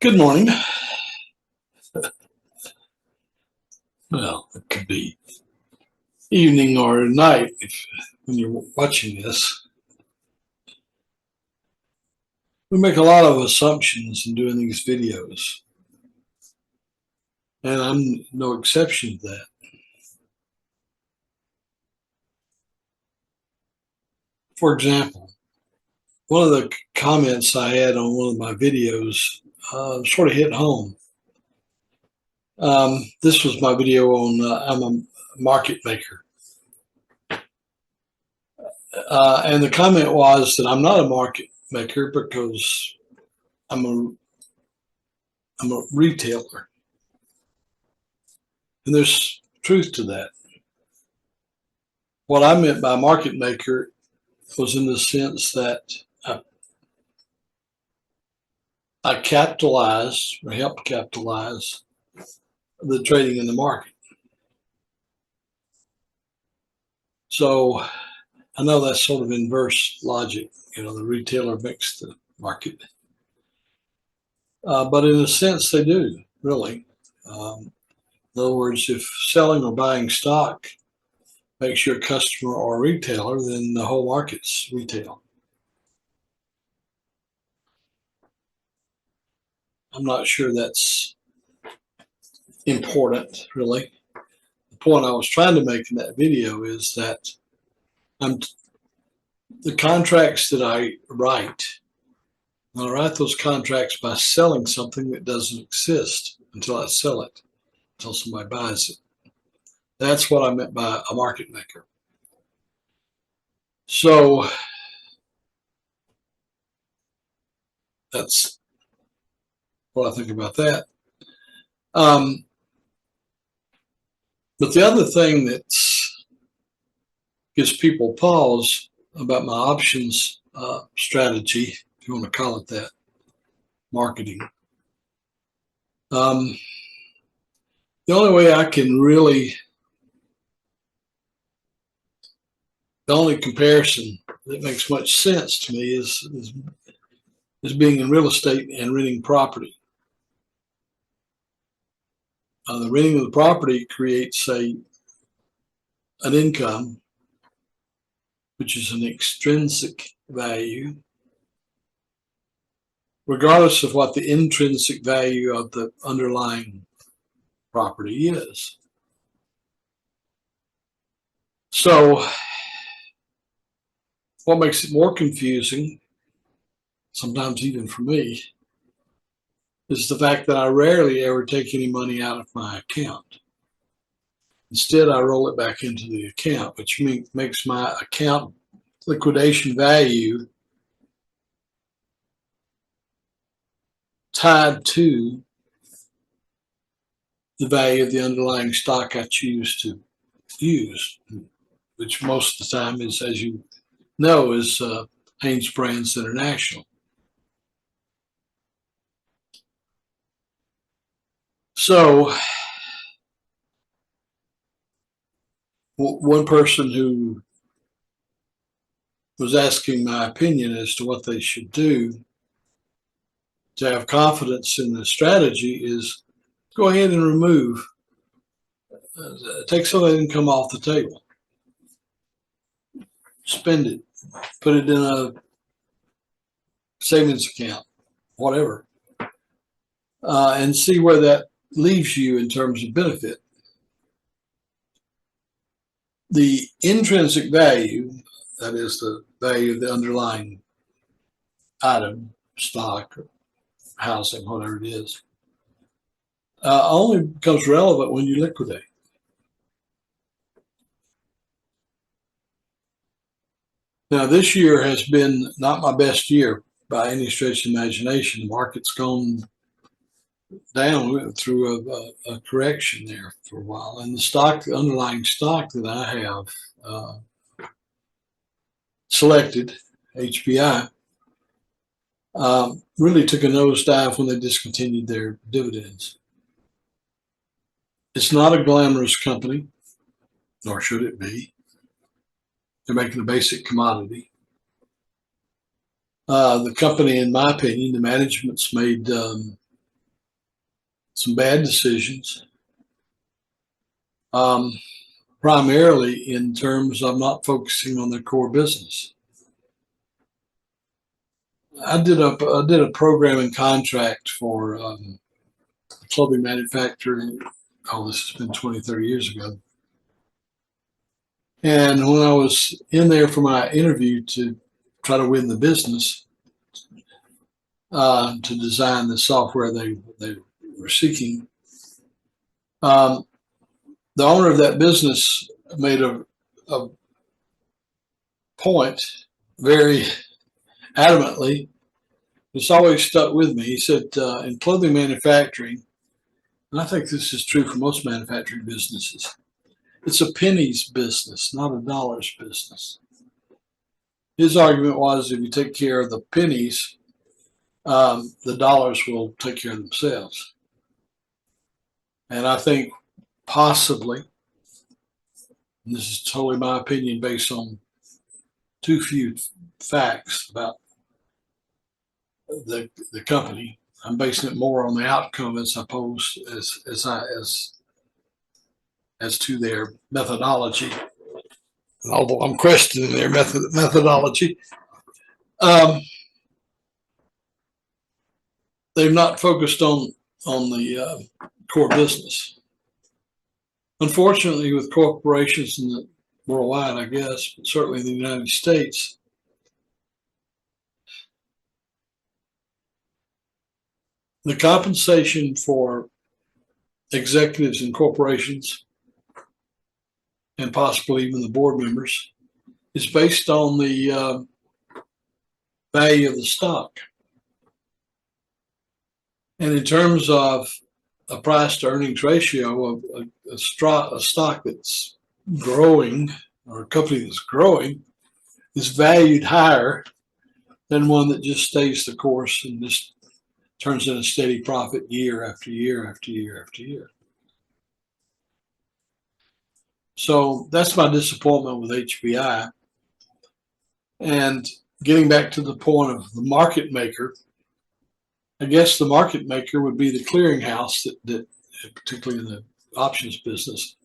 Good morning. Well, it could be evening or night when you're watching this. We make a lot of assumptions in doing these videos, and I'm no exception to that. For example, one of the comments I had on one of my videos sort of hit home. This was my video on I'm a market maker. And the comment was that I'm not a market maker because I'm a retailer. And there's truth to that. What I meant by market maker was in the sense that I capitalized or helped capitalize the trading in the market. So I know that's sort of inverse logic. The retailer makes the market. But in a sense, they do, really. In other words, if selling or buying stock makes you a customer or a retailer, then the whole market's retail. I'm not sure that's important, really. The point I was trying to make in that video is that the contracts that I write those contracts by selling something that doesn't exist until I sell it, until somebody buys it. That's what I meant by a market maker. So that's what I think about that. But the other thing that gives people pause about my options strategy, if you want to call it that, marketing. The only way I can really, the only comparison that makes much sense to me is being in real estate and renting property. The renting of the property creates an income, which is an extrinsic value, regardless of what the intrinsic value of the underlying property is. So what makes it more confusing, sometimes even for me, is the fact that I rarely ever take any money out of my account. Instead, I roll it back into the account, which makes my account liquidation value tied to the value of the underlying stock I choose to use, which most of the time is, as you know, is HanesBrands International. So one person who was asking my opinion as to what they should do to have confidence in the strategy is go ahead and remove, take some of that income off the table, spend it, put it in a savings account, whatever, and see where that leaves you in terms of benefit. The intrinsic value, that is the value of the underlying item, stock, housing, whatever it is, only becomes relevant when you liquidate. Now, this year has been not my best year by any stretch of imagination. The market's gone down. We went through a correction there for a while. And the underlying stock that I have selected, HBI, really took a nosedive when they discontinued their dividends. It's not a glamorous company, nor should it be. They're making a basic commodity. The company, in my opinion, the management's made some bad decisions, primarily in terms of not focusing on their core business. I did a programming contract for clothing manufacturing. Oh, this has been 20, 30 years ago. And when I was in there for my interview to try to win the business, to design the software they were seeking, the owner of that business made a point very adamantly. It's always stuck with me. He said, in clothing manufacturing, and I think this is true for most manufacturing businesses, it's a pennies business, not a dollars business. His argument was if you take care of the pennies, the dollars will take care of themselves. And I think possibly, and this is totally my opinion based on too few facts about the company, I'm basing it more on the outcome as opposed as to their methodology. Although I'm questioning their methodology, they've not focused on the core business. Unfortunately, with corporations in the worldwide, I guess, but certainly in the United States, the compensation for executives in corporations and possibly even the board members is based on the value of the stock. And in terms of a price to earnings ratio of a stock that's growing, or a company that's growing, is valued higher than one that just stays the course and just turns in a steady profit year after year after year after year. So that's my disappointment with HBI. And getting back to the point of the market maker, I guess the market maker would be the clearinghouse that particularly in the options business,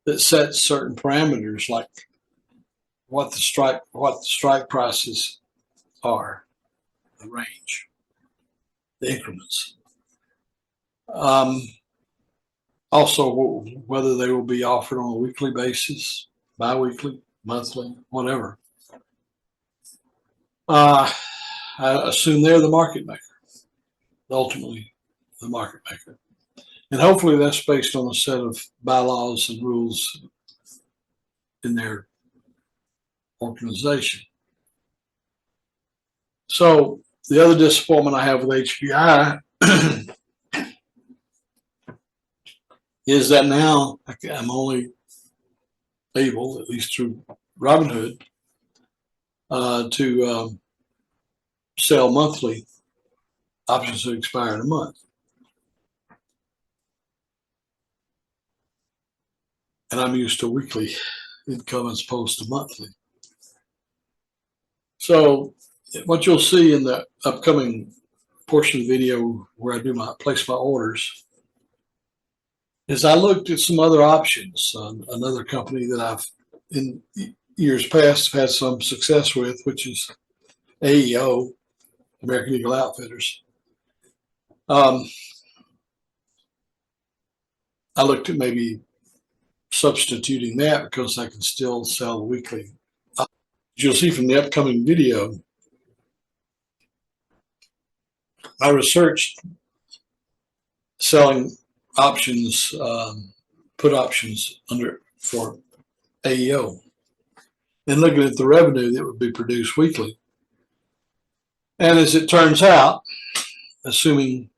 that sets certain parameters like what the strike prices are, the range, the increments. Also, whether they will be offered on a weekly basis, bi-weekly, monthly, whatever. I assume they're the market maker, ultimately the market maker. And hopefully that's based on a set of bylaws and rules in their organization. So the other disappointment I have with HBI is that now I'm only able, at least through Robinhood, to sell monthly options that expire in a month. And I'm used to weekly income as opposed to monthly. So what you'll see in the upcoming portion of the video where I do place my orders is I looked at some other options. Another company that I've in years past had some success with, which is AEO, American Eagle Outfitters. I looked at maybe substituting that because I can still sell weekly. As you'll see from the upcoming video, I researched selling options, put options for AEO, and looking at the revenue that would be produced weekly. And as it turns out, assuming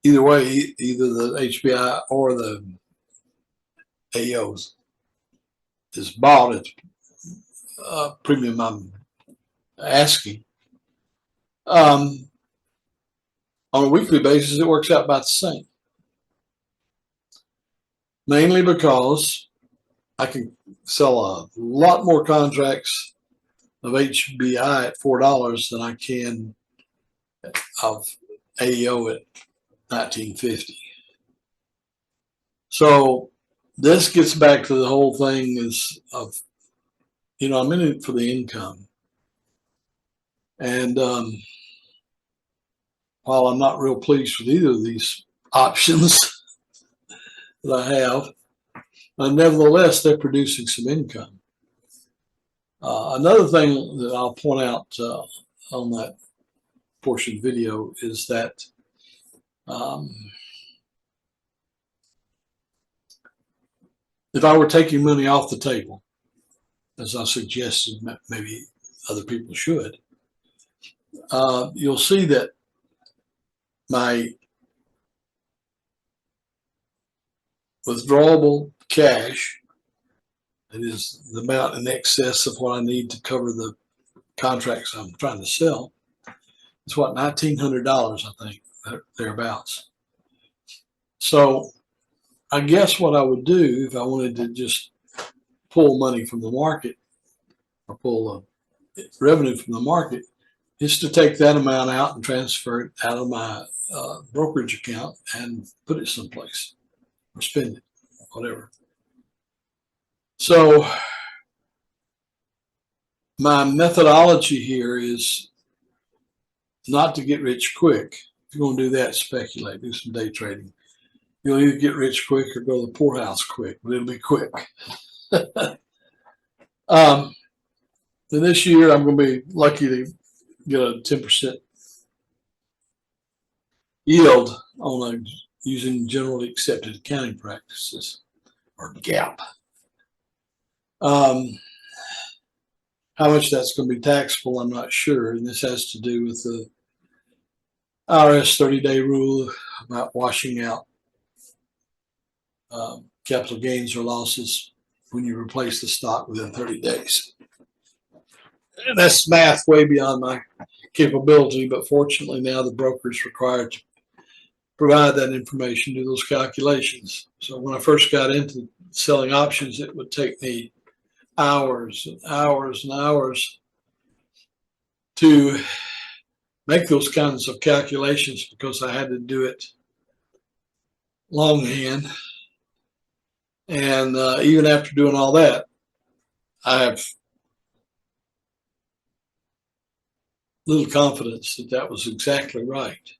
either way, either the HBI or the AEOs is bought at premium I'm asking, on a weekly basis, it works out about the same. Mainly because I can sell a lot more contracts of HBI at $4 than I can of AEO at 1950. So this gets back to the whole thing is of, I'm in it for the income. And while I'm not real pleased with either of these options that I have, nevertheless, they're producing some income. Another thing that I'll point out on that portion of the video is that if I were taking money off the table, as I suggested maybe other people should, you'll see that my withdrawable cash, that is the amount in excess of what I need to cover the contracts I'm trying to sell, it's what, $1,900, I think, thereabouts. So I guess what I would do if I wanted to just pull money from the market or pull revenue from the market is to take that amount out and transfer it out of my brokerage account and put it someplace or spend it, whatever. So my methodology here is not to get rich quick. If you're going to do that, speculate, do some day trading. You'll either get rich quick or go to the poorhouse quick, but it'll be quick. This year, I'm going to be lucky to get a 10% yield on using generally accepted accounting practices, or GAAP. How much that's going to be taxable, I'm not sure, and this has to do with the IRS 30-day rule about washing out capital gains or losses when you replace the stock within 30 days. And that's math way beyond my capability, but fortunately now the broker is required to provide that information, do those calculations. So when I first got into selling options, it would take me hours and hours and hours to make those kinds of calculations because I had to do it longhand. And even after doing all that, I have little confidence that that was exactly right.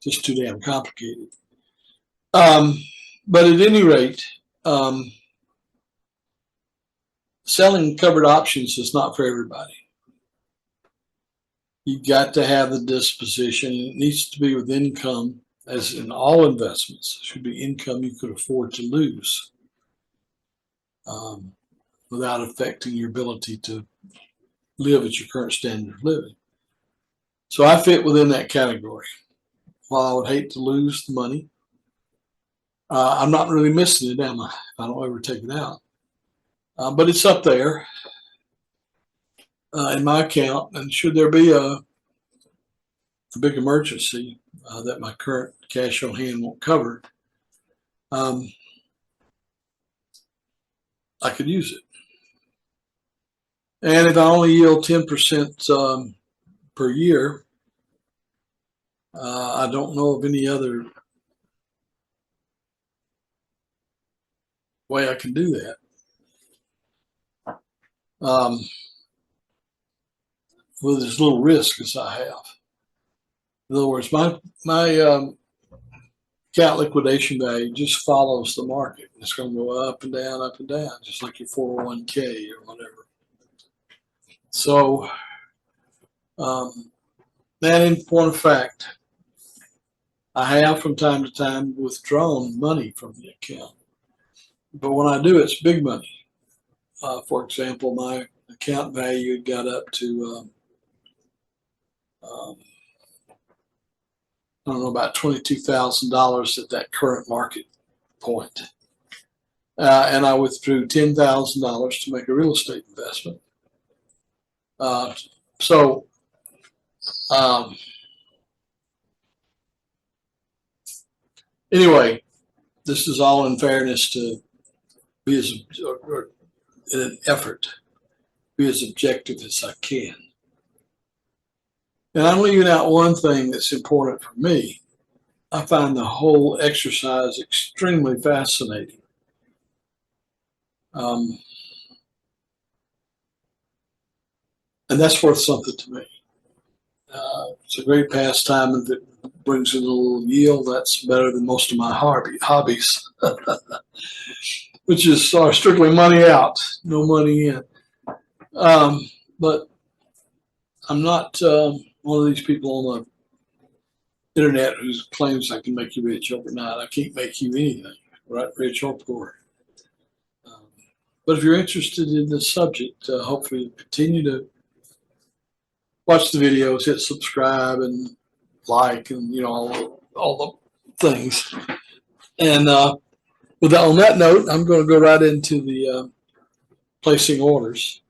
Just too damn complicated. But at any rate, selling covered options is not for everybody. You've got to have the disposition. It needs to be with income, as in all investments. It should be income you could afford to lose without affecting your ability to live at your current standard of living. So I fit within that category. While I would hate to lose the money, I'm not really missing it, am I? If I don't ever take it out. But it's up there in my account, and should there be a big emergency that my current cash on hand won't cover, I could use it. And if I only yield 10% per year, I don't know of any other way I can do that. With as little risk as I have. In other words, my account liquidation value just follows the market. It's going to go up and down, just like your 401k or whatever. So, that in point of fact, I have from time to time withdrawn money from the account. But when I do, it's big money. For example, my account value got up to I don't know, about $22,000 at that current market point. And I withdrew $10,000 to make a real estate investment. Anyway, this is all in fairness to be in an effort, be as objective as I can. And I'm leaving out one thing that's important for me. I find the whole exercise extremely fascinating. Um, and that's worth something to me. It's a great pastime, and if it brings in a little yield, that's better than most of my hobbies, which is strictly money out, no money in. But I'm not one of these people on the internet who claims I can make you rich overnight. I can't make you anything, right? Rich or poor. Um, but if you're interested in this subject, hopefully continue to watch the videos, hit subscribe and like, and all the things. And on that note, I'm going to go right into the placing orders.